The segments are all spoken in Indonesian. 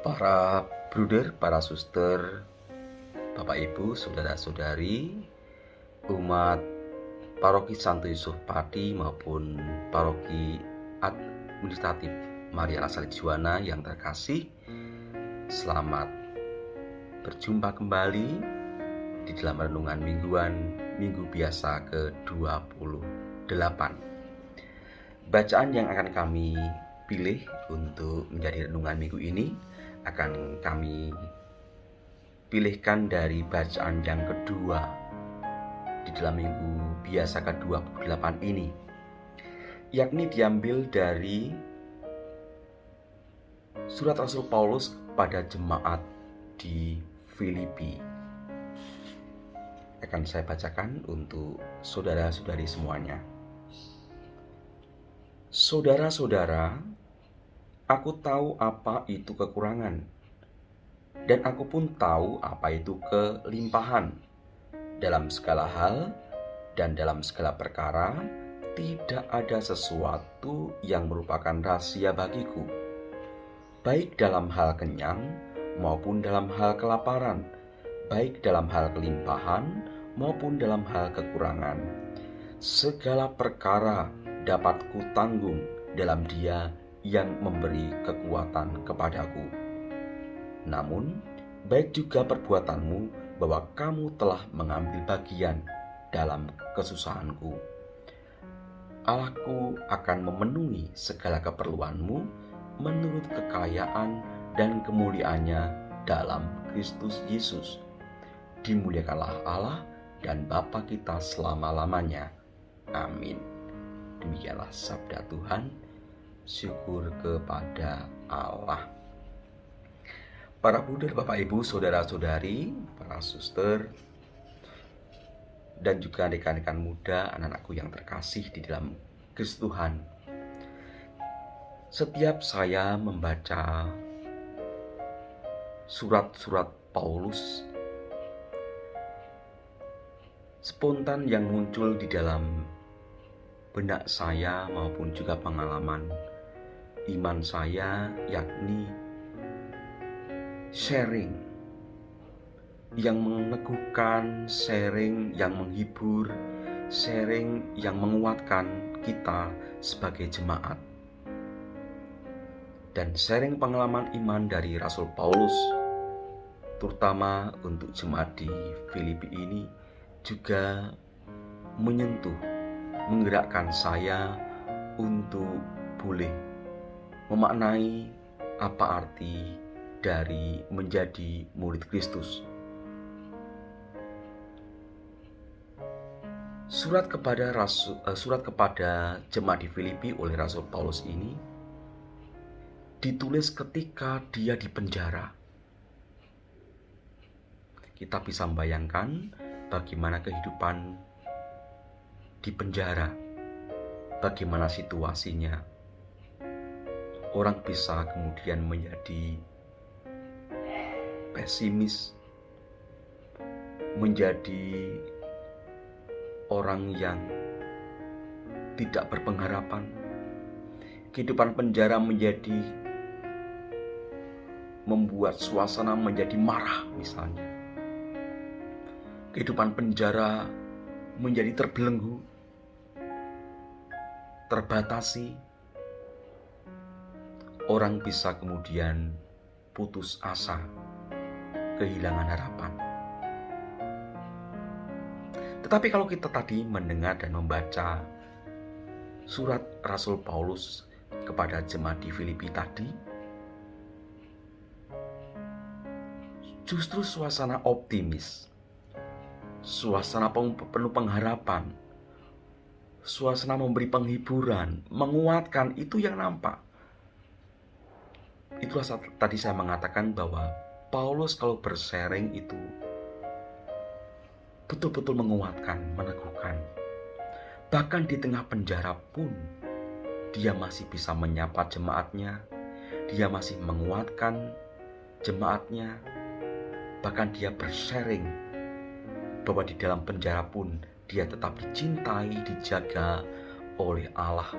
Para bruder, para suster, Bapak Ibu, saudara-saudari, umat Paroki Santo Yusuf Pati maupun Paroki Administratif Maria Salib Juwana yang terkasih, selamat berjumpa kembali di dalam renungan mingguan Minggu Biasa ke-28. Bacaan yang akan kami pilih untuk menjadi renungan minggu ini akan kami pilihkan dari bacaan yang kedua di dalam Minggu Biasa ke-28 ini, yakni diambil dari surat Rasul Paulus kepada jemaat di Filipi. Akan saya bacakan untuk saudara-saudari semuanya. Saudara-saudara, aku tahu apa itu kekurangan, dan aku pun tahu apa itu kelimpahan. Dalam segala hal dan dalam segala perkara, tidak ada sesuatu yang merupakan rahasia bagiku, baik dalam hal kenyang maupun dalam hal kelaparan, baik dalam hal kelimpahan maupun dalam hal kekurangan. Segala perkara dapat kutanggung dalam Dia yang memberi kekuatan kepadaku. Namun, baik juga perbuatanmu bahwa kamu telah mengambil bagian dalam kesusahanku. Allahku akan memenuhi segala keperluanmu menurut kekayaan dan kemuliaannya dalam Kristus Yesus. Dimuliakanlah Allah dan Bapa kita selama-lamanya. Amin. Demikianlah sabda Tuhan. Syukur kepada Allah. Para bruder, Bapak Ibu, saudara-saudari, para suster, dan juga rekan-rekan muda, anak-anakku yang terkasih di dalam Kristus Tuhan. Setiap saya membaca surat-surat Paulus, spontan yang muncul di dalam benak saya maupun juga pengalaman iman saya, yakni sharing yang meneguhkan, sharing yang menghibur, sharing yang menguatkan kita sebagai jemaat. Dan sharing pengalaman iman dari Rasul Paulus, terutama untuk jemaat di Filipi ini, juga menyentuh, menggerakkan saya untuk boleh memaknai apa arti dari menjadi murid Kristus. Surat kepada jemaat di Filipi oleh Rasul Paulus ini ditulis ketika dia di penjara. Kita bisa membayangkan bagaimana kehidupan di penjara, bagaimana situasinya. Orang bisa kemudian menjadi pesimis, menjadi orang yang tidak berpengharapan. Kehidupan penjara membuat suasana menjadi marah misalnya. Kehidupan penjara menjadi terbelenggu, terbatasi. Orang bisa kemudian putus asa, kehilangan harapan. Tetapi kalau kita tadi mendengar dan membaca surat Rasul Paulus kepada jemaat di Filipi tadi, justru suasana optimis, suasana penuh pengharapan, suasana memberi penghiburan, menguatkan, itu yang nampak. Itulah tadi saya mengatakan bahwa Paulus kalau bersharing itu betul-betul menguatkan, meneguhkan. Bahkan di tengah penjara pun dia masih bisa menyapa jemaatnya, dia masih menguatkan jemaatnya. Bahkan dia bersharing bahwa di dalam penjara pun dia tetap dicintai, dijaga oleh Allah,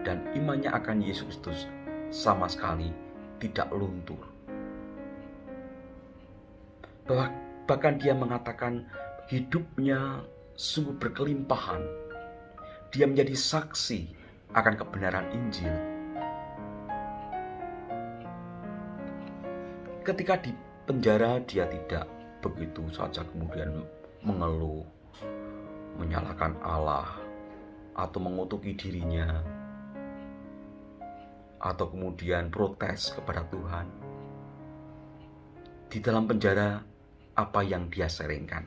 dan imannya akan Yesus Kristus sama sekali tidak luntur. Bahkan dia mengatakan hidupnya sungguh berkelimpahan. Dia menjadi saksi akan kebenaran Injil. Ketika di penjara, dia tidak begitu saja kemudian mengeluh, menyalahkan Allah, atau mengutuki dirinya, atau kemudian protes kepada Tuhan. Di dalam penjara, apa yang dia sharingkan?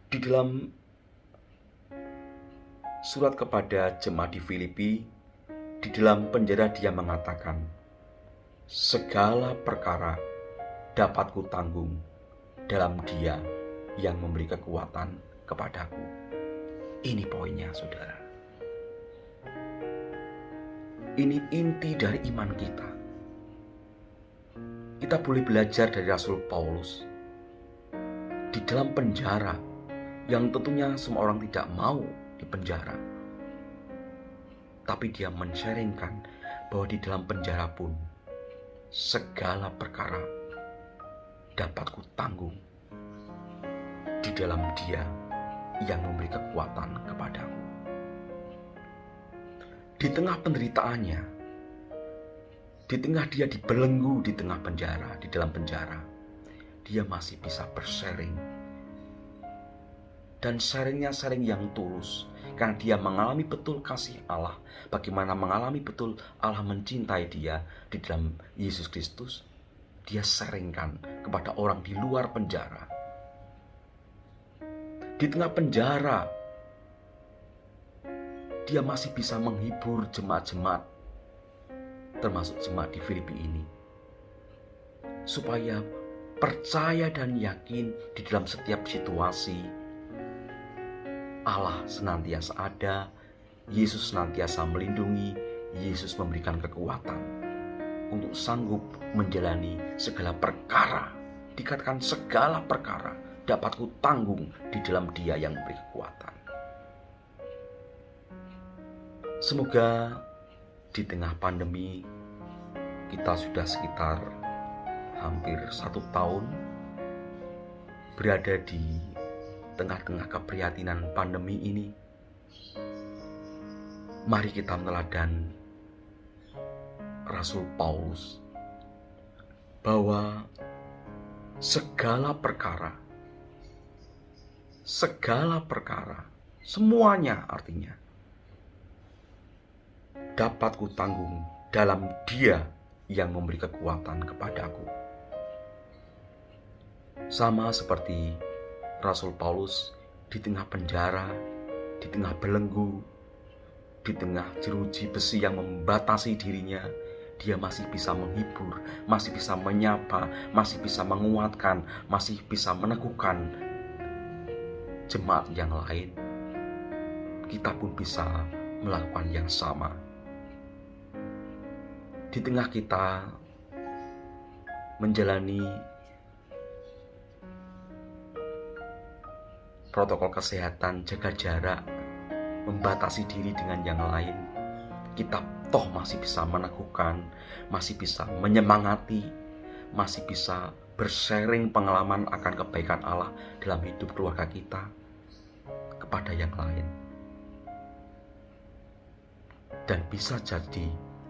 Di dalam surat kepada jemaat di Filipi, di dalam penjara dia mengatakan, segala perkara dapat kutanggung dalam Dia yang memberi kekuatan kepadaku. Ini poinnya, saudara. Ini inti dari iman kita. Kita boleh belajar dari Rasul Paulus. Di dalam penjara, yang tentunya semua orang tidak mau di penjara, tapi dia men-sharingkan bahwa di dalam penjara pun segala perkara dapat kutanggung di dalam Dia yang memberi kekuatan kepadaku. Di tengah penderitaannya, di tengah dia dibelenggu di tengah penjara, di dalam penjara, dia masih bisa bersharing. Dan sharingnya sharing yang tulus, karena dia mengalami betul kasih Allah. Bagaimana mengalami betul Allah mencintai dia di dalam Yesus Kristus, dia sharingkan kepada orang di luar penjara. Di tengah penjara, dia masih bisa menghibur jemaat-jemaat, termasuk jemaat di Filipi ini, supaya percaya dan yakin di dalam setiap situasi Allah senantiasa ada, Yesus senantiasa melindungi, Yesus memberikan kekuatan untuk sanggup menjalani segala perkara. Dikatakan segala perkara dapat kutanggung di dalam Dia yang memberi kekuatan. Semoga di tengah pandemi, kita sudah sekitar hampir 1 tahun berada di tengah-tengah keprihatinan pandemi ini. Mari kita meneladani Rasul Paulus bahwa segala perkara, semuanya artinya dapat kutanggung dalam Dia yang memberi kekuatan kepadaku. Sama seperti Rasul Paulus di tengah penjara, di tengah belenggu, di tengah jeruji besi yang membatasi dirinya, dia masih bisa menghibur, masih bisa menyapa, masih bisa menguatkan, masih bisa meneguhkan jemaat yang lain. Kita pun bisa melakukan yang sama. Di tengah kita menjalani protokol kesehatan, jaga jarak, membatasi diri dengan yang lain, kita toh masih bisa meneguhkan, masih bisa menyemangati, masih bisa bersharing pengalaman akan kebaikan Allah dalam hidup keluarga kita kepada yang lain. Dan bisa jadi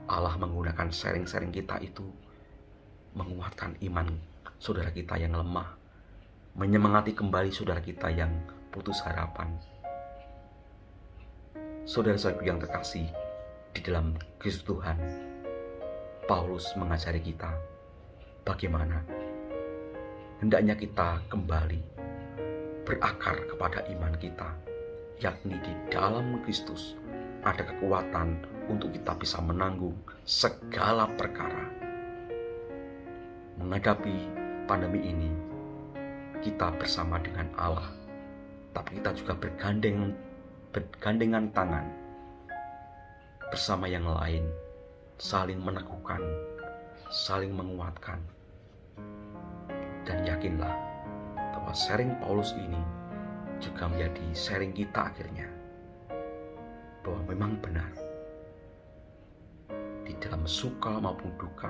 Allah menggunakan sharing-sharing kita itu menguatkan iman saudara kita yang lemah, menyemangati kembali saudara kita yang putus harapan. Saudara-saudaraku yang terkasih di dalam Kristus Tuhan, Paulus mengajari kita bagaimana hendaknya kita kembali berakar kepada iman kita, yakni di dalam Kristus ada kekuatan untuk kita bisa menanggung segala perkara. Menghadapi pandemi ini, kita bersama dengan Allah, tapi kita juga bergandengan tangan bersama yang lain, saling meneguhkan, saling menguatkan. Dan yakinlah bahwa sharing Paulus ini juga menjadi sharing kita akhirnya, bahwa memang benar di dalam suka maupun duka,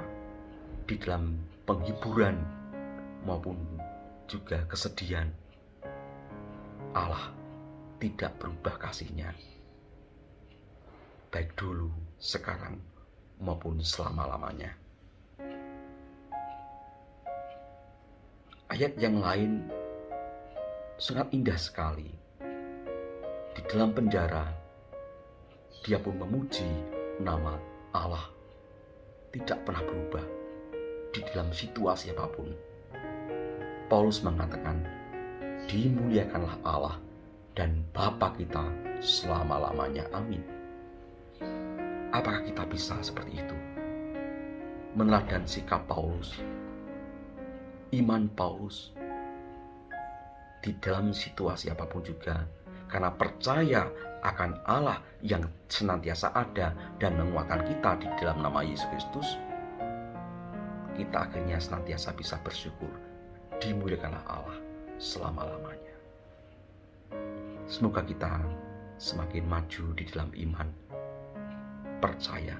di dalam penghiburan maupun juga kesedihan, Allah tidak berubah kasih-Nya, baik dulu, sekarang, maupun selama-lamanya. Ayat yang lain sangat indah sekali. Di dalam penjara, dia pun memuji nama Allah, tidak pernah berubah di dalam situasi apapun. Paulus mengatakan, dimuliakanlah Allah dan Bapa kita selama-lamanya. Amin. Apakah kita bisa seperti itu? Meneladani sikap Paulus, iman Paulus, di dalam situasi apapun juga, karena percaya akan Allah yang senantiasa ada dan menguatkan kita di dalam nama Yesus Kristus, kita akhirnya senantiasa bisa bersyukur. Dimuliakanlah Allah selama-lamanya. Semoga kita semakin maju di dalam iman, percaya,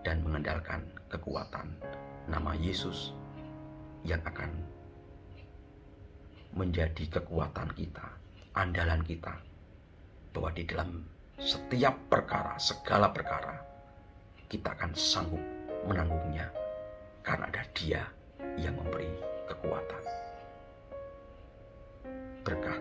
dan mengandalkan kekuatan nama Yesus yang akan menjadi kekuatan kita, andalan kita, bahwa di dalam setiap perkara, segala perkara, kita akan sanggup menanggungnya karena ada Dia yang memberi kekuatan. Berkah